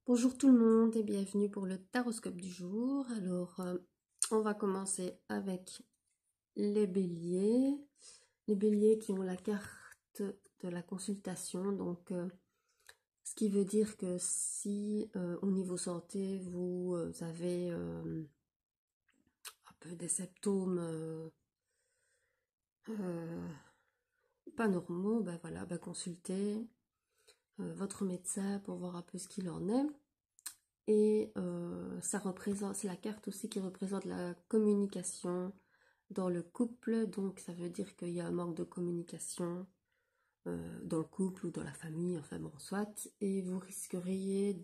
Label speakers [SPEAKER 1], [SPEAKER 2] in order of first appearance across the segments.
[SPEAKER 1] Bonjour tout le monde et bienvenue pour le taroscope du jour. Alors, on va commencer avec les béliers. Les béliers qui ont la carte de la consultation. Donc, ce qui veut dire que si au niveau santé, vous avez un peu des symptômes pas normaux, ben voilà, ben consultez votre médecin pour voir un peu ce qu'il en est. Et ça représente, c'est la carte aussi qui représente la communication dans le couple. Donc ça veut dire qu'il y a un manque de communication dans le couple ou dans la famille, enfin bon, soit. Et vous risqueriez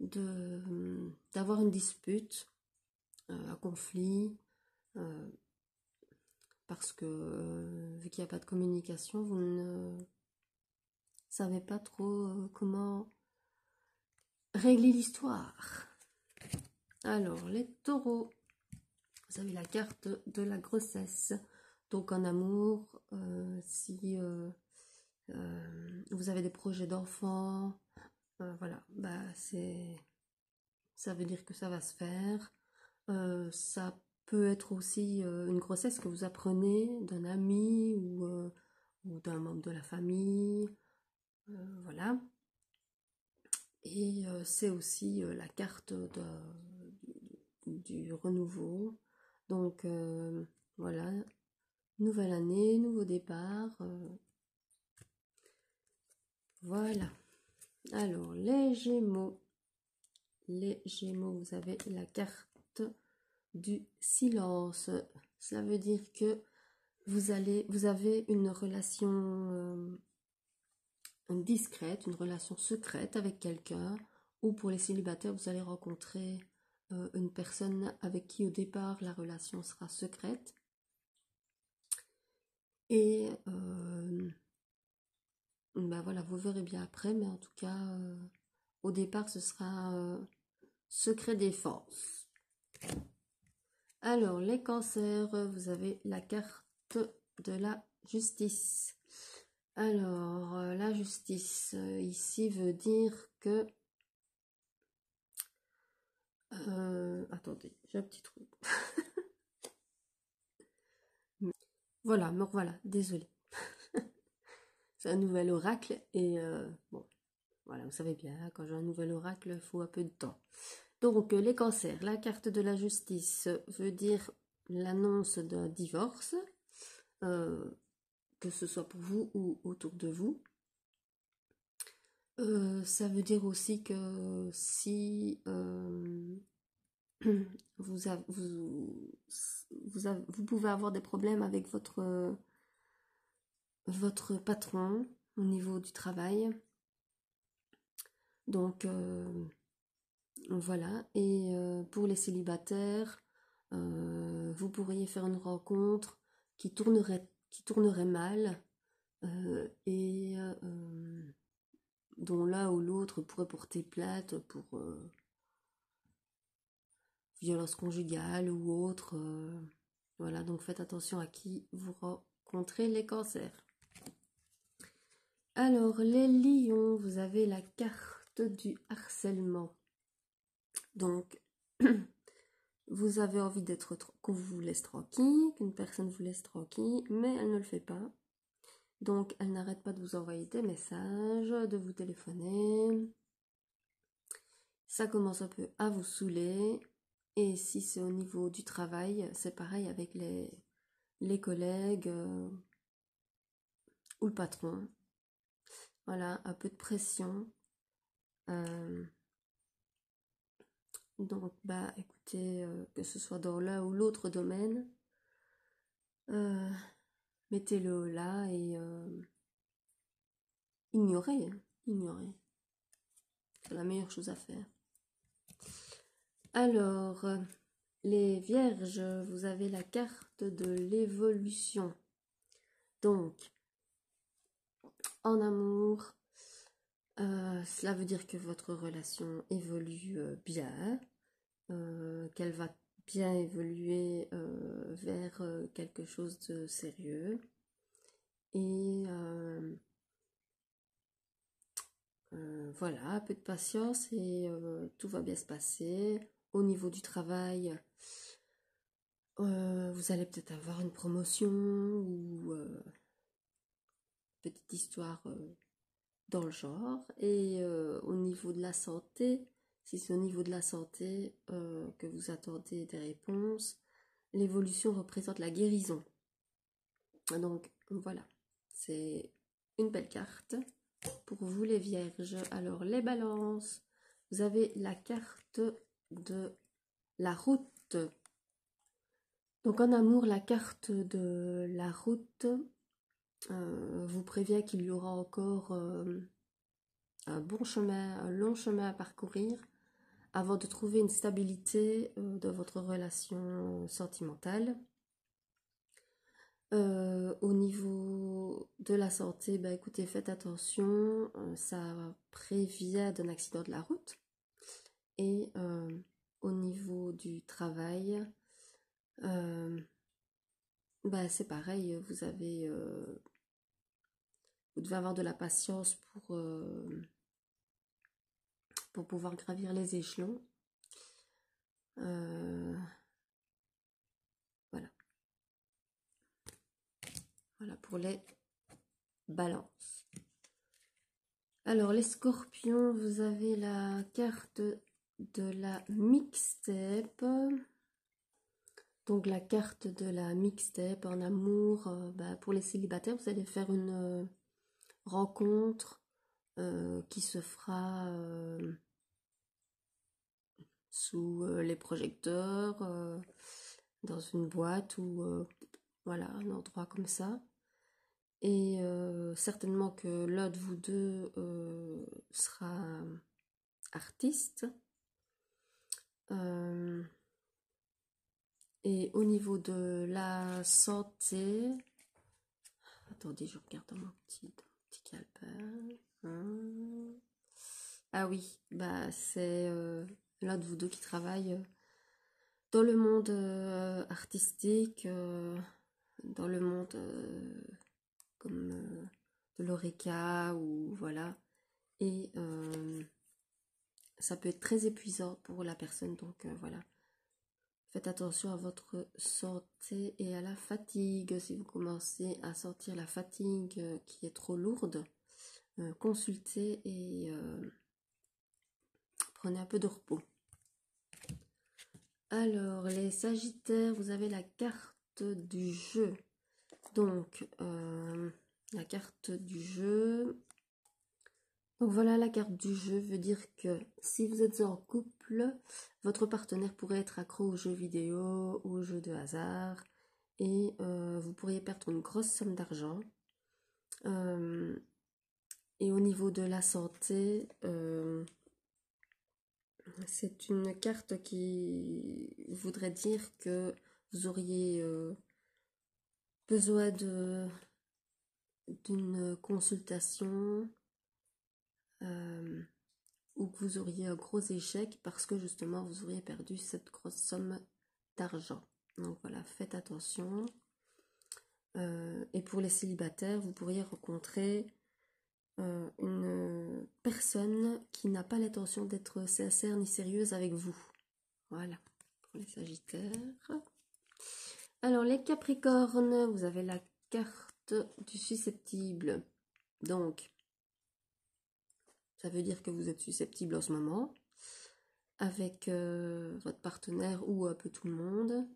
[SPEAKER 1] d'avoir une dispute, un conflit, parce que vu qu'il n'y a pas de communication, vous ne savez pas trop comment régler l'histoire. Alors, les taureaux, vous avez la carte de la grossesse. Donc, en amour, si vous avez des projets d'enfants, voilà, bah, ça veut dire que ça va se faire. Ça peut être aussi une grossesse que vous apprenez d'un ami ou d'un membre de la famille. Voilà. Et c'est aussi la carte du renouveau. Donc voilà, nouvelle année, nouveau départ. Voilà. Alors les Gémeaux. Les Gémeaux, vous avez la carte du silence. Cela veut dire que vous avez une relation discrète, une relation secrète avec quelqu'un, ou pour les célibataires, vous allez rencontrer une personne avec qui au départ la relation sera secrète. Et ben voilà, vous verrez bien après, mais en tout cas, au départ, ce sera secret défense. Alors, les cancers, vous avez la carte de la justice. Alors, la justice, ici, veut dire que... attendez, j'ai un petit trou. Voilà, me revoilà, désolée. C'est un nouvel oracle et bon, voilà, vous savez bien, hein, quand j'ai un nouvel oracle, il faut un peu de temps. Donc, les cancers, la carte de la justice veut dire l'annonce d'un divorce, que ce soit pour vous ou autour de vous. Ça veut dire aussi que si vous pouvez avoir des problèmes avec votre patron au niveau du travail. Donc voilà, et pour les célibataires, vous pourriez faire une rencontre qui tournerait mal et dont l'un ou l'autre pourrait porter plainte pour violence conjugale ou autre. Voilà, donc faites attention à qui vous rencontrez, les cancers. Alors, les lions, vous avez la carte du harcèlement. Donc, vous avez envie qu'on vous laisse tranquille, qu'une personne vous laisse tranquille, mais elle ne le fait pas. Donc, elle n'arrête pas de vous envoyer des messages, de vous téléphoner. Ça commence un peu à vous saouler. Et si c'est au niveau du travail, c'est pareil avec les collègues ou le patron. Voilà, un peu de pression. Donc, bah, écoutez, que ce soit dans l'un ou l'autre domaine, mettez-le là et ignorez. C'est la meilleure chose à faire. Alors, les vierges, vous avez la carte de l'évolution. Donc, en amour, cela veut dire que votre relation évolue bien, qu'elle va bien évoluer vers quelque chose de sérieux. Et voilà, un peu de patience et tout va bien se passer. Au niveau du travail, vous allez peut-être avoir une promotion ou petite histoire dans le genre. Et au niveau de la santé, si c'est au niveau de la santé que vous attendez des réponses, l'évolution représente la guérison. Donc voilà, c'est une belle carte pour vous les vierges. Alors les balances, vous avez la carte de la route. Donc en amour, la carte de la route vous prévient qu'il y aura encore un bon chemin, un long chemin à parcourir avant de trouver une stabilité dans votre relation sentimentale. Au niveau de la santé, bah écoutez, faites attention, ça prévient d'un accident de la route. Et au niveau du travail, bah c'est pareil, vous devez avoir de la patience pour pouvoir gravir les échelons. Voilà. Voilà pour les balances. Alors les scorpions, vous avez la carte de la mixtape. Donc la carte de la mixtape en amour, bah, pour les célibataires, vous allez faire une rencontre qui se fera sous les projecteurs, dans une boîte ou voilà, un endroit comme ça. Et certainement que l'un de vous deux sera artiste. Et au niveau de la santé, attendez, je regarde dans mon petit calepin. Ah oui, bah c'est l'un de vous deux qui travaille dans le monde artistique, dans le monde comme de l'oreca ou voilà. Et ça peut être très épuisant pour la personne, donc voilà. Faites attention à votre santé et à la fatigue. Si vous commencez à sentir la fatigue qui est trop lourde, consultez et prenez un peu de repos. Alors, les sagittaires, vous avez la carte du jeu. Donc, la carte du jeu. Donc voilà, la carte du jeu veut dire que si vous êtes en couple, votre partenaire pourrait être accro aux jeux vidéo, aux jeux de hasard, et vous pourriez perdre une grosse somme d'argent. Et au niveau de la santé, c'est une carte qui voudrait dire que vous auriez besoin d'une consultation ou que vous auriez un gros échec parce que justement vous auriez perdu cette grosse somme d'argent. Donc voilà, faites attention. Et pour les célibataires, vous pourriez rencontrer une personne qui n'a pas l'intention d'être sincère ni sérieuse avec vous. Voilà, pour les sagittaires. Alors les capricornes, vous avez la carte du susceptible. Donc, ça veut dire que vous êtes susceptible en ce moment avec votre partenaire ou un peu tout le monde.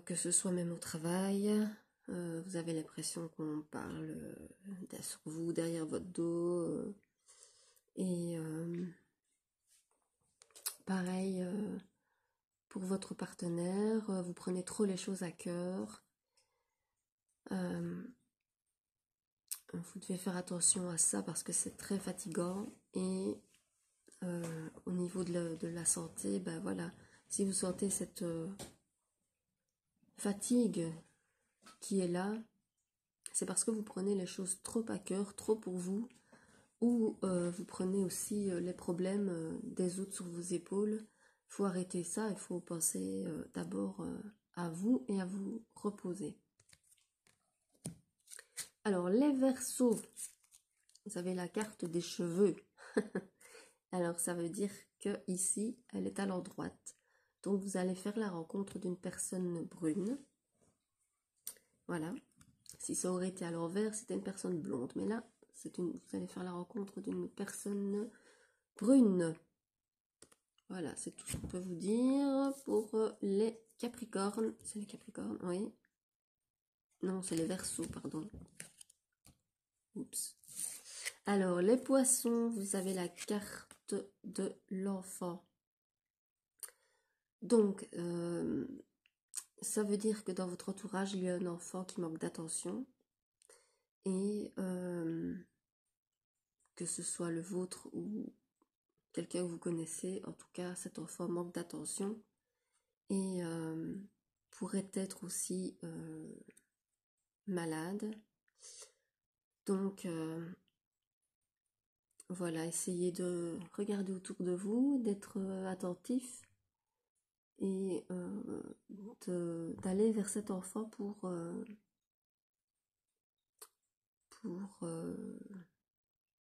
[SPEAKER 1] Que ce soit même au travail, vous avez l'impression qu'on parle sur vous, derrière votre dos. Et pareil, pour votre partenaire, vous prenez trop les choses à cœur. Vous devez faire attention à ça parce que c'est très fatigant. Et au niveau de la santé, ben voilà, si vous sentez cette fatigue qui est là, c'est parce que vous prenez les choses trop à cœur, trop pour vous, ou vous prenez aussi les problèmes des autres sur vos épaules. Il faut arrêter ça, il faut penser d'abord à vous et à vous reposer. Alors les Verseaux, vous avez la carte des cheveux. Alors, ça veut dire que ici, elle est à l'endroite droite. Donc, vous allez faire la rencontre d'une personne brune. Voilà. Si ça aurait été à l'envers, c'était une personne blonde. Mais là, vous allez faire la rencontre d'une personne brune. Voilà, c'est tout ce qu'on peut vous dire pour les Capricornes. C'est les Capricornes, oui. Non, c'est les Verseaux, pardon. Oups. Alors, les Poissons, vous avez la carte de l'enfant. Donc, ça veut dire que dans votre entourage, il y a un enfant qui manque d'attention. Et que ce soit le vôtre ou quelqu'un que vous connaissez, en tout cas, cet enfant manque d'attention. Et pourrait être aussi malade. Donc, voilà, essayez de regarder autour de vous, d'être attentif et d'aller vers cet enfant pour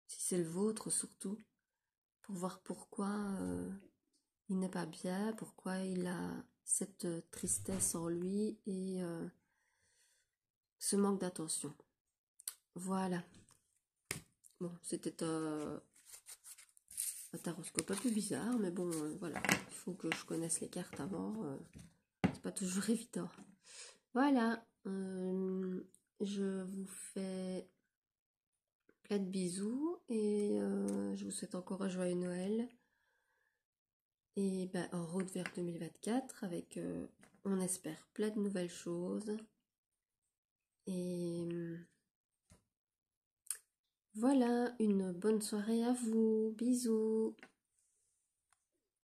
[SPEAKER 1] si c'est le vôtre surtout, pour voir pourquoi il n'est pas bien, pourquoi il a cette tristesse en lui et ce manque d'attention. Voilà. Bon, c'était un taroscope un peu bizarre, mais bon, voilà. Il faut que je connaisse les cartes avant. C'est pas toujours évident. Voilà. Je vous fais plein de bisous et je vous souhaite encore un joyeux Noël. Et ben, en route vers 2024 avec, on espère, plein de nouvelles choses. Et voilà, une bonne soirée à vous. Bisous.